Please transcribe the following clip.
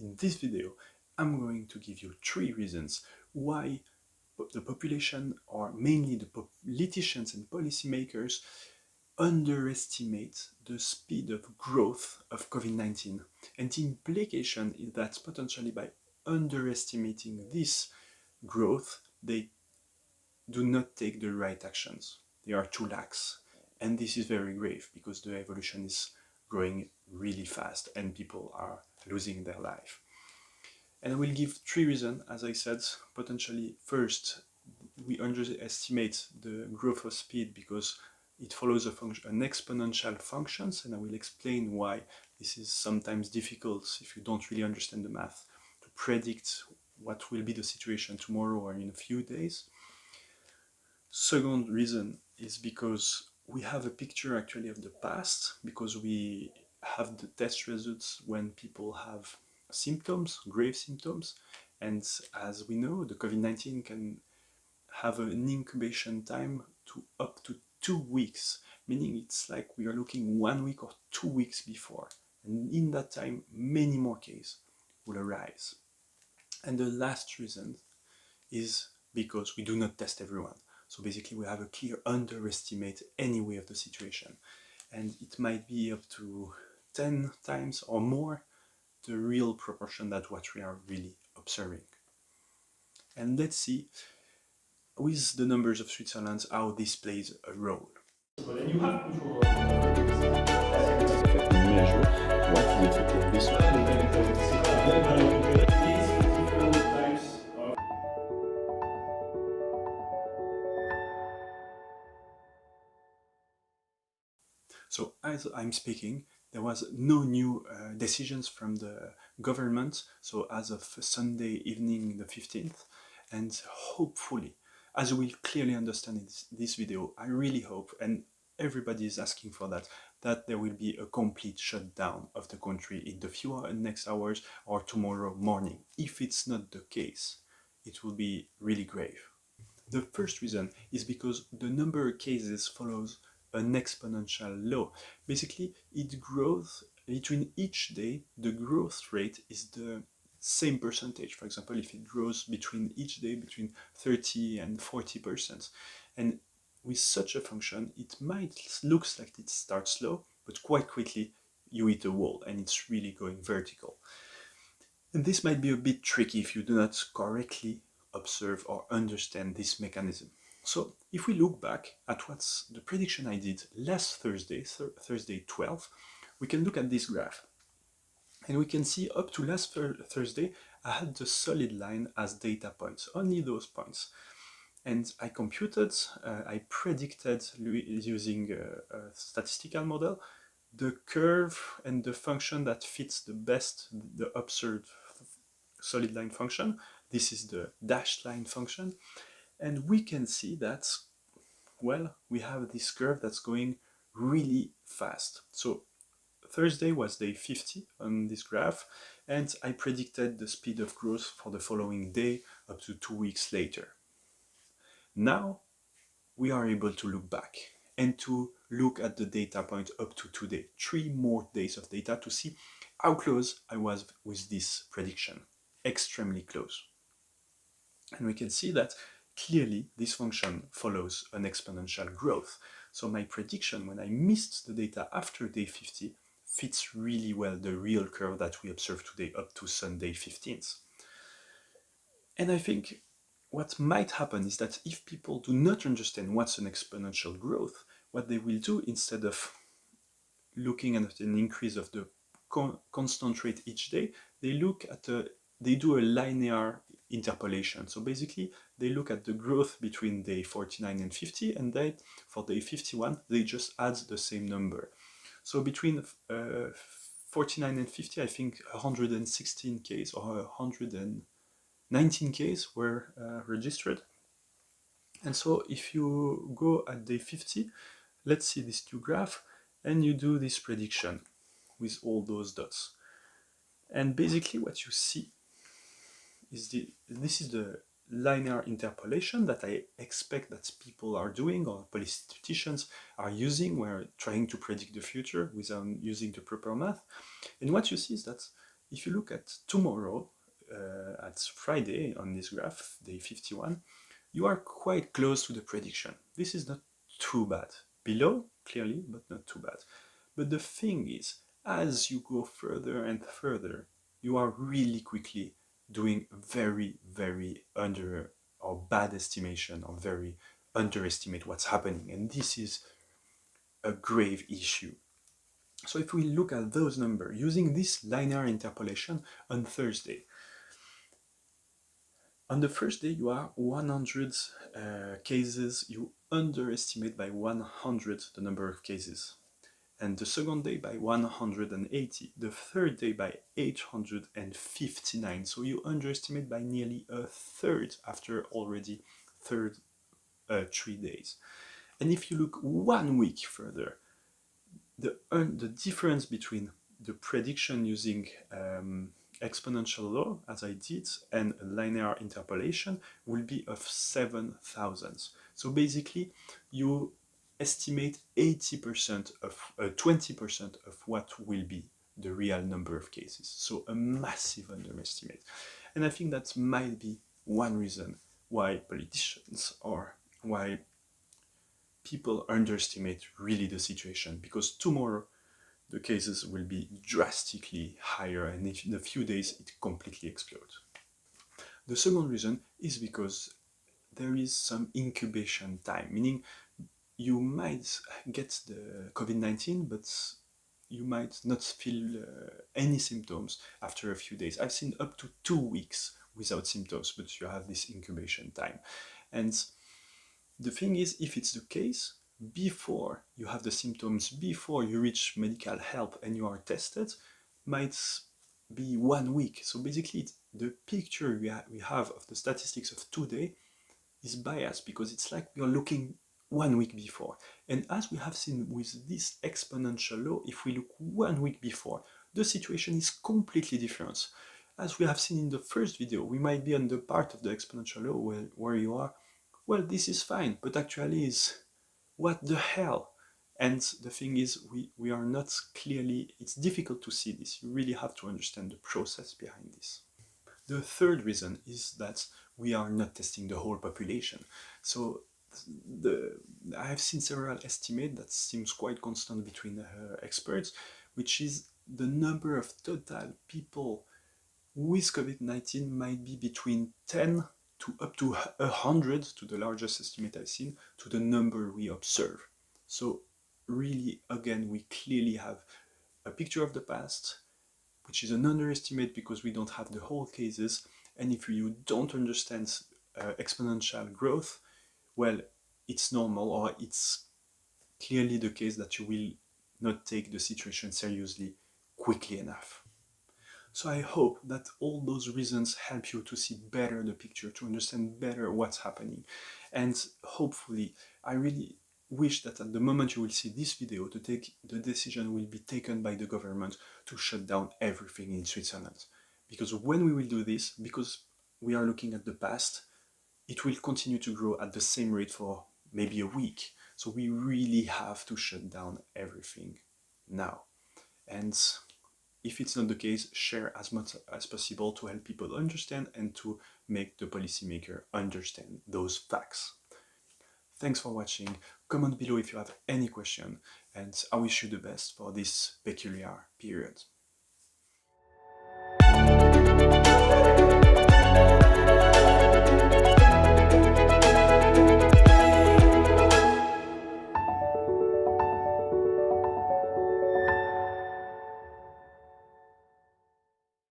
In this video, I'm going to give you 3 reasons why the population, or mainly the politicians and policymakers, underestimate the speed of growth of COVID-19. And the implication is that potentially by underestimating this growth, they do not take the right actions. They are too lax. And this is very grave because the evolution is growing really fast and people are losing their life. And I will give 3 reasons, as I said. Potentially, first, we underestimate the growth of speed because it follows an exponential functions, and I will explain why this is sometimes difficult if you don't really understand the math to predict what will be the situation tomorrow or in a few days. Second reason is because we have a picture actually of the past, because we have the test results when people have symptoms, grave symptoms, and as we know, the COVID-19 can have an incubation time to up to 2 weeks, meaning it's like we are looking 1 week or 2 weeks before, and in that time many more cases will arise. And the last reason is because we do not test everyone. So basically we have a clear underestimate anyway of the situation, and it might be up to 10 times or more the real proportion that what we are really observing. And let's see with the numbers of Switzerland how this plays a role. And you have control of measure what the effect of this So as I'm speaking, there was no new decisions from the government, so as of Sunday evening the 15th, and hopefully, as you will clearly understand in this video, I really hope, and everybody is asking for that, that there will be a complete shutdown of the country in the few next hours or tomorrow morning. If it's not the case, it will be really grave. The first reason is because the number of cases follows an exponential law. Basically, it grows between each day, the growth rate is the same percentage. For example, if it grows between each day between 30 and 40%. And with such a function, it might look like it starts slow, but quite quickly you hit a wall and it's really going vertical. And this might be a bit tricky if you do not correctly observe or understand this mechanism. So if we look back at what's the prediction I did last Thursday, Thursday 12, we can look at this graph. And we can see up to last Thursday, I had the solid line as data points, only those points. And I computed, I predicted using a statistical model, the curve and the function that fits the best the observed solid line function. This is the dashed line function. And we can see that, well, we have this curve that's going really fast. So Thursday was day 50 on this graph, and I predicted the speed of growth for the following day up to 2 weeks later. Now we are able to look back and to look at the data point up to today, 3 more days of data to see how close I was with this prediction. Extremely close. And we can see that clearly this function follows an exponential growth. So my prediction when I missed the data after day 50 fits really well the real curve that we observed today up to Sunday 15th. And I think what might happen is that if people do not understand what's an exponential growth, what they will do instead of looking at an increase of the constant rate each day, they do a linear interpolation. So basically, they look at the growth between day 49 and 50, and then for day 51, they just add the same number. So between 49 and 50, I think 116 cases or 119 cases were registered. And so if you go at day 50, let's see this new graph, and you do this prediction with all those dots. And basically what you see is this is the linear interpolation that I expect that people are doing or politicians are using when trying to predict the future without using the proper math. And what you see is that If you look at tomorrow, at Friday on this graph, day 51, you are quite close to the prediction. This is not too bad. Below, clearly, but not too bad. But the thing is, as you go further and further, you are really quickly doing very, very under or bad estimation, or very underestimate what's happening. And this is a grave issue. So if we look at those numbers, using this linear interpolation on Thursday, on the first day you are 100 cases, you underestimate by 100 the number of cases. And the second day by 180, the third day by 859. So you underestimate by nearly a third after already 3 days. And if you look 1 week further, the difference between the prediction using exponential law, as I did, and linear interpolation will be of 7,000. So basically, you estimate 80% of 20% of what will be the real number of cases. So a massive underestimate. And I think that might be one reason why politicians, or why people underestimate really the situation, because tomorrow the cases will be drastically higher, and in a few days it completely explodes. The second reason is because there is some incubation time, meaning you might get the COVID-19, but you might not feel any symptoms after a few days. I've seen up to 2 weeks without symptoms, but you have this incubation time. And the thing is, if it's the case, before you have the symptoms, before you reach medical help and you are tested, might be 1 week. So basically, the picture we have of the statistics of today is biased, because it's like we are looking 1 week before. And as we have seen with this exponential law, if we look 1 week before, the situation is completely different. As we have seen in the first video, we might be on the part of the exponential law where you are, well, this is fine, but actually is, what the hell? And the thing is, we are not clearly, it's difficult to see this. You really have to understand the process behind this. The third reason is that we are not testing the whole population. So I have seen several estimates that seems quite constant between experts, which is the number of total people with COVID-19 might be between 10 to up to 100, to the largest estimate I've seen, to the number we observe. So really, again, we clearly have a picture of the past, which is an underestimate because we don't have the whole cases. And if you don't understand exponential growth, well, it's normal, or it's clearly the case that you will not take the situation seriously quickly enough. So I hope that all those reasons help you to see better the picture, to understand better what's happening. And hopefully, I really wish that at the moment you will see this video, the decision will be taken by the government to shut down everything in Switzerland. Because when we will do this, because we are looking at the past, it will continue to grow at the same rate for maybe a week. So we really have to shut down everything now. And if it's not the case, share as much as possible to help people understand and to make the policymaker understand those facts. Thanks for watching. Comment below if you have any question, and I wish you the best for this peculiar period.